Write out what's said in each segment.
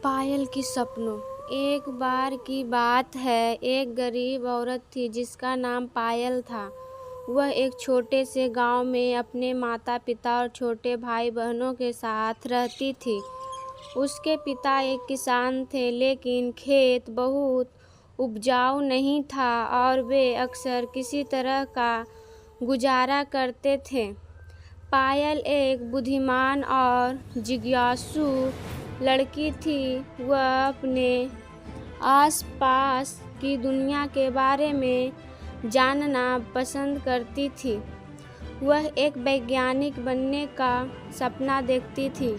पायल की सपनों। एक बार की बात है, एक गरीब औरत थी जिसका नाम पायल था। वह एक छोटे से गांव में अपने माता पिता और छोटे भाई बहनों के साथ रहती थी। उसके पिता एक किसान थे, लेकिन खेत बहुत उपजाऊ नहीं था और वे अक्सर किसी तरह का गुजारा करते थे। पायल एक बुद्धिमान और जिज्ञासु लड़की थी। वह अपने आसपास की दुनिया के बारे में जानना पसंद करती थी। वह एक वैज्ञानिक बनने का सपना देखती थी,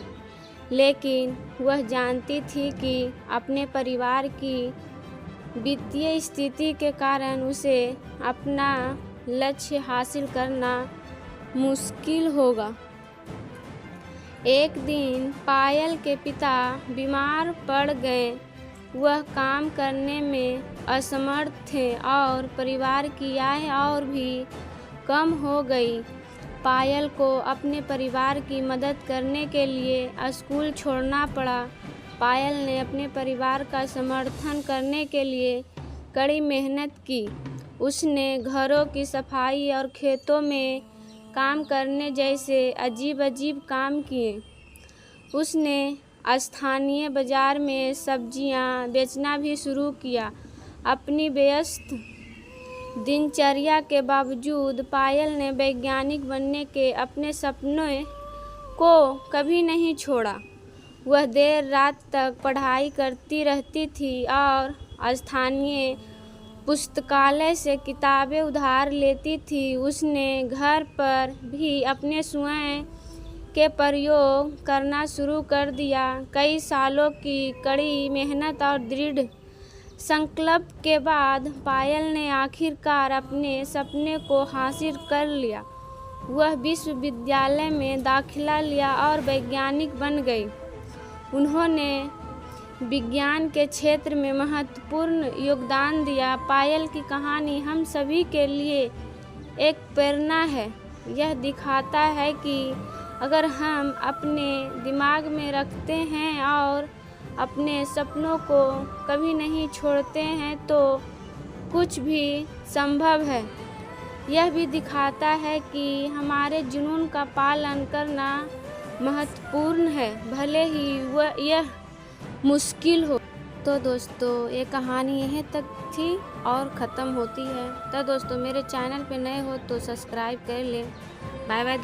लेकिन वह जानती थी कि अपने परिवार की वित्तीय स्थिति के कारण उसे अपना लक्ष्य हासिल करना मुश्किल होगा। एक दिन पायल के पिता बीमार पड़ गए। वह काम करने में असमर्थ थे और परिवार की आय और भी कम हो गई। पायल को अपने परिवार की मदद करने के लिए स्कूल छोड़ना पड़ा। पायल ने अपने परिवार का समर्थन करने के लिए कड़ी मेहनत की। उसने घरों की सफाई और खेतों में काम करने जैसे अजीब काम किए। उसने स्थानीय बाजार में सब्जियां बेचना भी शुरू किया। अपनी व्यस्त दिनचर्या के बावजूद पायल ने वैज्ञानिक बनने के अपने सपने को कभी नहीं छोड़ा। वह देर रात तक पढ़ाई करती रहती थी और स्थानीय पुस्तकालय से किताबें उधार लेती थी। उसने घर पर भी अपने स्वयं के प्रयोग करना शुरू कर दिया। कई सालों की कड़ी मेहनत और दृढ़ संकल्प के बाद पायल ने आखिरकार अपने सपने को हासिल कर लिया। वह विश्वविद्यालय में दाखिला लिया और वैज्ञानिक बन गई। उन्होंने विज्ञान के क्षेत्र में महत्वपूर्ण योगदान दिया। पायल की कहानी हम सभी के लिए एक प्रेरणा है। यह दिखाता है कि अगर हम अपने दिमाग में रखते हैं और अपने सपनों को कभी नहीं छोड़ते हैं तो कुछ भी संभव है। यह भी दिखाता है कि हमारे जुनून का पालन करना महत्वपूर्ण है, भले ही यह मुश्किल हो। तो दोस्तों, ये कहानी यहीं तक थी और ख़त्म होती है। तो दोस्तों, मेरे चैनल पे नए हो तो सब्सक्राइब कर लें। बाय बाय दोस्तों।